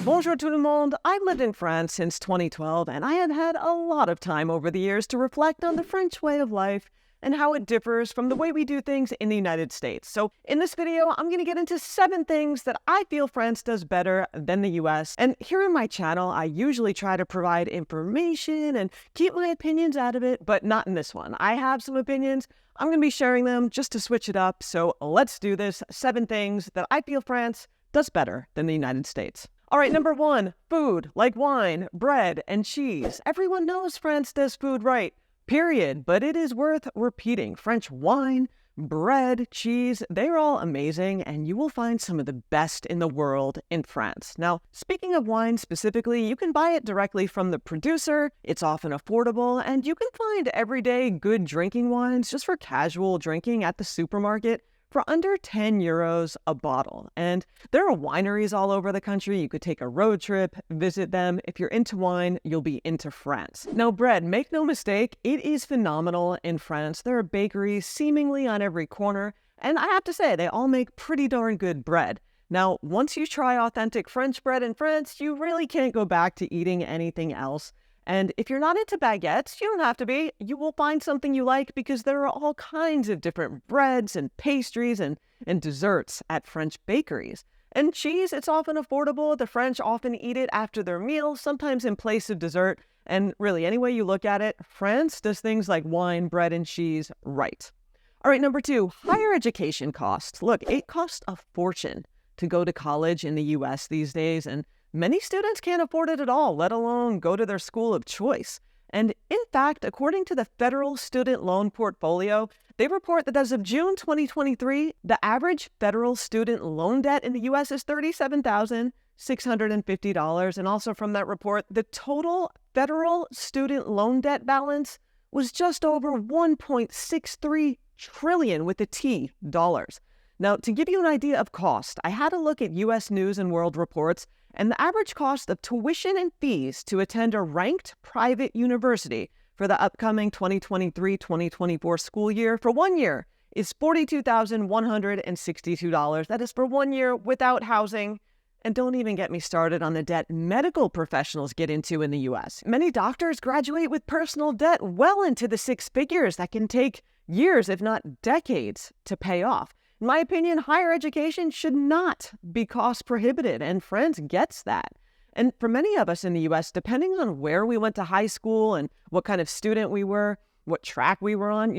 Bonjour tout le monde. I've lived in France since 2012, and I have had a lot of time over the years to reflect on the French way of life and how it differs from the way we do things in the United States. So in this video, I'm going to get into 7 things that I feel France does better than the US. And here on my channel, I usually try to provide information and keep my opinions out of it, but not in this one. I have some opinions. I'm going to be sharing them just to switch it up. So let's do this. 7 things that I feel France does better than the United States. All right, number 1, food, like wine, bread, and cheese. Everyone knows France does food right, period. But it is worth repeating. French wine, bread, cheese, they're all amazing, and you will find some of the best in the world in France. Now, speaking of wine specifically, you can buy it directly from the producer. It's often affordable, and you can find everyday good drinking wines just for casual drinking at the supermarket for under 10 euros a bottle. And there are wineries all over the country. You could take a road trip, visit them. If you're into wine, you'll be into France. Now, bread, make no mistake, it is phenomenal in France. There are bakeries seemingly on every corner, and I have to say, they all make pretty darn good bread. Now, once you try authentic French bread in France, you really can't go back to eating anything else. And if you're not into baguettes, you don't have to be. You will find something you like because there are all kinds of different breads and pastries and desserts at French bakeries. And cheese, it's often affordable. The French often eat it after their meals, sometimes in place of dessert. And really, any way you look at it, France does things like wine, bread, and cheese right. All right, number 2, higher education costs. Look, it costs a fortune to go to college in the US these days, and many students can't afford it at all, let alone go to their school of choice. And in fact, according to the Federal Student Loan Portfolio, they report that as of June 2023, the average federal student loan debt in the U.S. is $37,650. And also from that report, the total federal student loan debt balance was just over $1.63 trillion with a T dollars. Now, to give you an idea of cost, I had a look at U.S. News and World Reports, and the average cost of tuition and fees to attend a ranked private university for the upcoming 2023-2024 school year for 1 year is $42,162. That is for 1 year without housing. And don't even get me started on the debt medical professionals get into in the U.S. Many doctors graduate with personal debt well into the 6 figures that can take years, if not decades, to pay off. In my opinion, higher education should not be cost prohibitive, and France gets that. And for many of us in the U.S., depending on where we went to high school and what kind of student we were, what track we were on,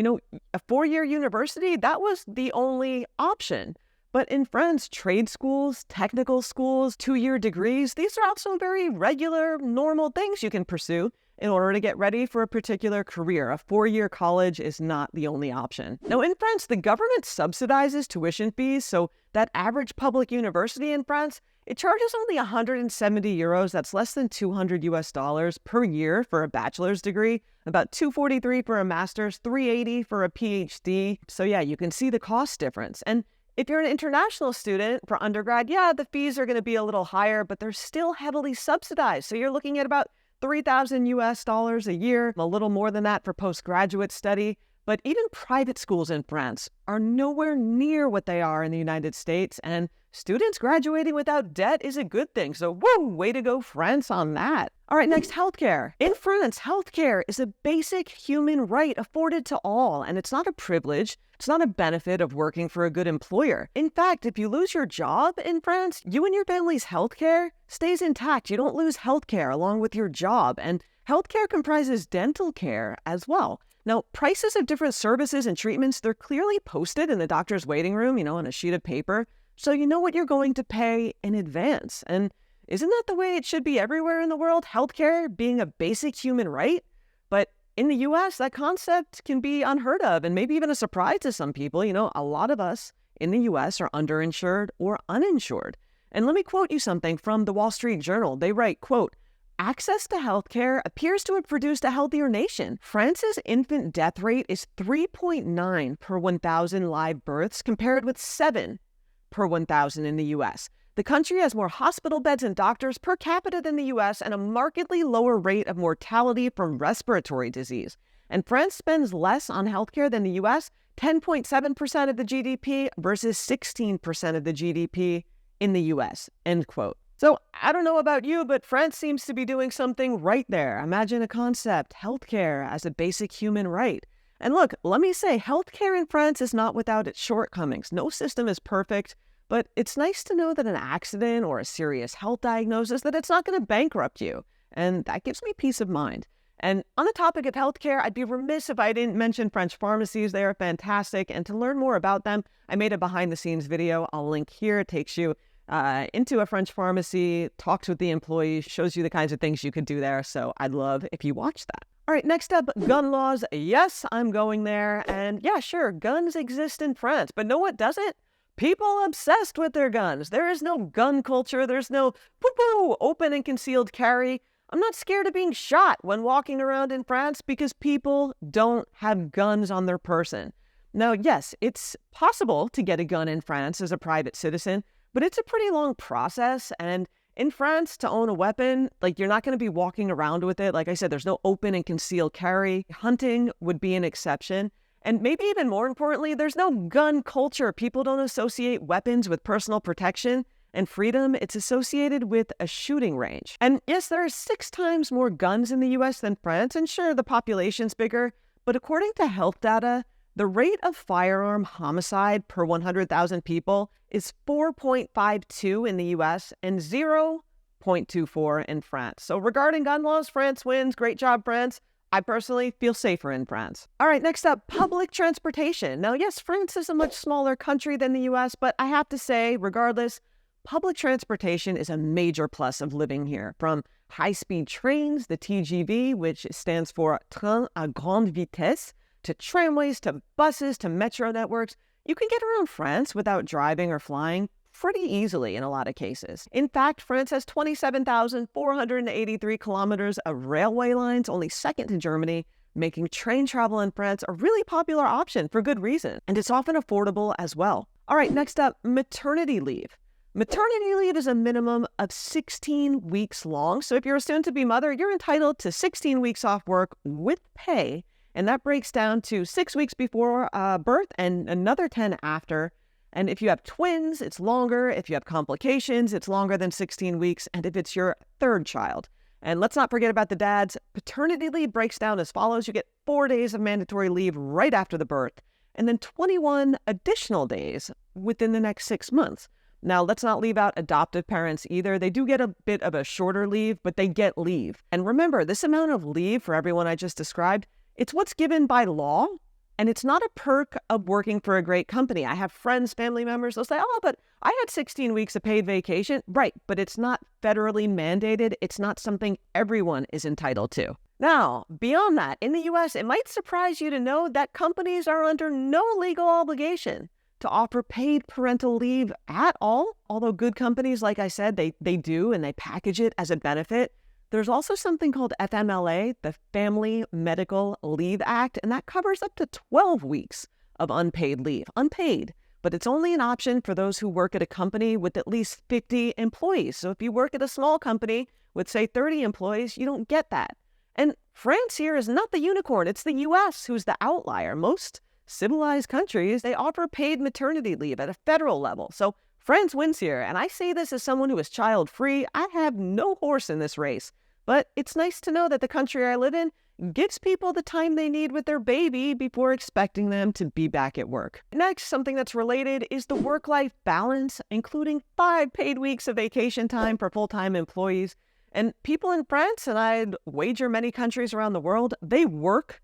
a 4-year university, that was the only option. But in France, trade schools, technical schools, 2-year degrees, these are also very regular, normal things you can pursue in order to get ready for a particular career. A 4-year college is not the only option. Now, in France, the government subsidizes tuition fees, so that average public university in France, it charges only 170 euros. That's less than $200 per year for a bachelor's degree, about 243 for a master's, 380 for a PhD. So yeah, you can see the cost difference. And if you're an international student for undergrad, yeah, the fees are going to be a little higher, but they're still heavily subsidized. So you're looking at about $3,000 a year, a little more than that for postgraduate study. But even private schools in France are nowhere near what they are in the United States, and students graduating without debt is a good thing. So, woo, way to go, France, on that. All right, next, healthcare. In France, healthcare is a basic human right afforded to all, and it's not a privilege. It's not a benefit of working for a good employer. In fact, if you lose your job in France, you and your family's healthcare stays intact. You don't lose healthcare along with your job, and healthcare comprises dental care as well. Now, prices of different services and treatments, they're clearly posted in the doctor's waiting room, on a sheet of paper, so you know what you're going to pay in advance. And isn't that the way it should be everywhere in the world? Healthcare being a basic human right? But in the U.S., that concept can be unheard of and maybe even a surprise to some people. A lot of us in the U.S. are underinsured or uninsured. And let me quote you something from the Wall Street Journal. They write, quote, "Access to healthcare appears to have produced a healthier nation. France's infant death rate is 3.9 per 1,000 live births, compared with 7 per 1,000 in the U.S. The country has more hospital beds and doctors per capita than the U.S. and a markedly lower rate of mortality from respiratory disease. And France spends less on healthcare than the U.S., 10.7% of the GDP versus 16% of the GDP in the U.S., end quote. So I don't know about you, but France seems to be doing something right there. Imagine a concept, healthcare as a basic human right. And look, let me say, healthcare in France is not without its shortcomings. No system is perfect, but it's nice to know that an accident or a serious health diagnosis, that it's not going to bankrupt you. And that gives me peace of mind. And on the topic of healthcare, I'd be remiss if I didn't mention French pharmacies. They are fantastic. And to learn more about them, I made a behind the scenes video. I'll link here. It takes you into a French pharmacy, talks with the employees, shows you the kinds of things you could do there. So I'd love if you watch that. All right, next up, gun laws. Yes, I'm going there. And yeah, sure, guns exist in France, but know what doesn't? People obsessed with their guns. There is no gun culture. There's no poo-poo, open and concealed carry. I'm not scared of being shot when walking around in France because people don't have guns on their person. Now, yes, it's possible to get a gun in France as a private citizen, but it's a pretty long process. And in France, to own a weapon, like, you're not going to be walking around with it. Like I said, there's no open and concealed carry. Hunting would be an exception. And maybe even more importantly, there's no gun culture. People don't associate weapons with personal protection and freedom. It's associated with a shooting range. And yes, there are 6 times more guns in the US than France. And sure, the population's bigger. But according to health data, the rate of firearm homicide per 100,000 people is 4.52 in the US and 0.24 in France. So regarding gun laws, France wins. Great job, France. I personally feel safer in France. All right, next up, public transportation. Now, yes, France is a much smaller country than the US, but I have to say, regardless, public transportation is a major plus of living here. From high-speed trains, the TGV, which stands for Train à Grande Vitesse, to tramways, to buses, to metro networks, you can get around France without driving or flying pretty easily in a lot of cases. In fact, France has 27,483 kilometers of railway lines, only second to Germany, making train travel in France a really popular option for good reason. And it's often affordable as well. All right, next up, maternity leave. Maternity leave is a minimum of 16 weeks long. So if you're a soon-to-be mother, you're entitled to 16 weeks off work with pay. And that breaks down to 6 weeks before birth and another 10 after. And if you have twins, it's longer. If you have complications, it's longer than 16 weeks. And if it's your third child. And let's not forget about the dads. Paternity leave breaks down as follows. You get 4 days of mandatory leave right after the birth, and then 21 additional days within the next 6 months. Now, let's not leave out adoptive parents either. They do get a bit of a shorter leave, but they get leave. And remember, this amount of leave for everyone I just described, it's what's given by law, and it's not a perk of working for a great company. I have friends, family members, they'll say, oh, but I had 16 weeks of paid vacation. Right, but it's not federally mandated. It's not something everyone is entitled to. Now, beyond that, in the US, it might surprise you to know that companies are under no legal obligation to offer paid parental leave at all. Although good companies, like I said, they do, and they package it as a benefit. There's also something called FMLA, the Family Medical Leave Act, and that covers up to 12 weeks of unpaid leave. Unpaid, but it's only an option for those who work at a company with at least 50 employees. So if you work at a small company with, say, 30 employees, you don't get that. And France here is not the unicorn. It's the US who's the outlier. Most civilized countries, they offer paid maternity leave at a federal level. So France wins here, and I say this as someone who is child-free. I have no horse in this race, but it's nice to know that the country I live in gives people the time they need with their baby before expecting them to be back at work. Next, something that's related is the work-life balance, including 5 paid weeks of vacation time for full-time employees. And people in France, and I'd wager many countries around the world, they work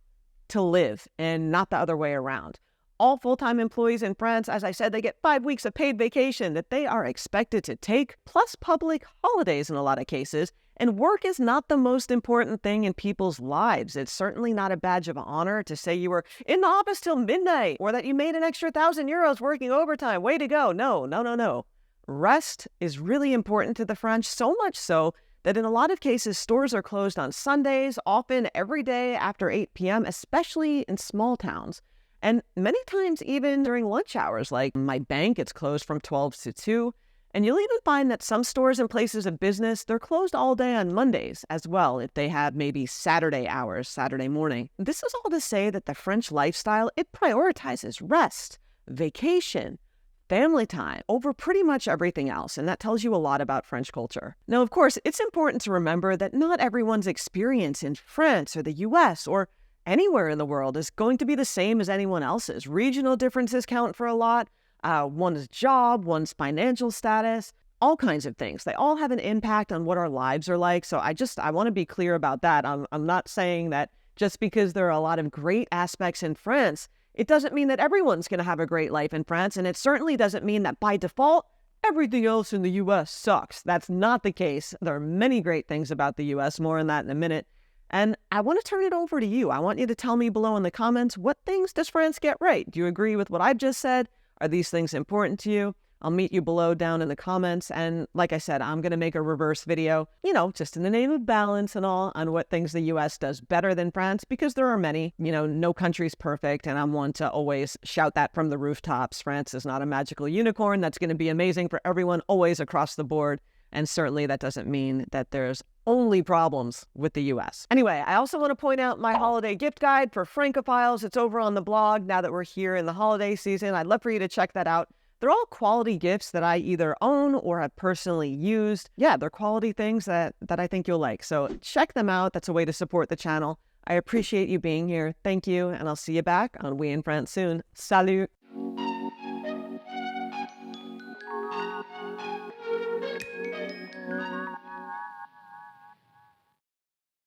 to live and not the other way around. All full-time employees in France, as I said, they get 5 weeks of paid vacation that they are expected to take, plus public holidays in a lot of cases. And work is not the most important thing in people's lives. It's certainly not a badge of honor to say you were in the office till midnight or that you made an extra 1,000 euros working overtime. Way to go. No. Rest is really important to the French, so much so that in a lot of cases, stores are closed on Sundays, often every day after 8 p.m., especially in small towns. And many times even during lunch hours, like my bank, it's closed from 12 to 2. And you'll even find that some stores and places of business, they're closed all day on Mondays as well, if they have maybe Saturday hours, Saturday morning. This is all to say that the French lifestyle, it prioritizes rest, vacation, family time over pretty much everything else, and that tells you a lot about French culture. Now, of course, it's important to remember that not everyone's experience in France or the US or anywhere in the world is going to be the same as anyone else's. Regional differences count for a lot. One's job, one's financial status, all kinds of things. They all have an impact on what our lives are like. So I want to be clear about that. I'm not saying that just because there are a lot of great aspects in France, it doesn't mean that everyone's going to have a great life in France, and it certainly doesn't mean that by default, everything else in the U.S. sucks. That's not the case. There are many great things about the U.S., more on that in a minute. And I want to turn it over to you. I want you to tell me below in the comments, what things does France get right? Do you agree with what I've just said? Are these things important to you? I'll meet you below down in the comments. And like I said, I'm going to make a reverse video, just in the name of balance and all, on what things the U.S. does better than France, because there are many. No country's perfect, and I'm one to always shout that from the rooftops. France is not a magical unicorn that's going to be amazing for everyone always across the board. And certainly that doesn't mean that there's only problems with the U.S. Anyway, I also want to point out my holiday gift guide for Francophiles. It's over on the blog now that we're here in the holiday season. I'd love for you to check that out. They're all quality gifts that I either own or have personally used. Yeah, they're quality things that I think you'll like. So check them out. That's a way to support the channel. I appreciate you being here. Thank you. And I'll see you back on We in France soon. Salut!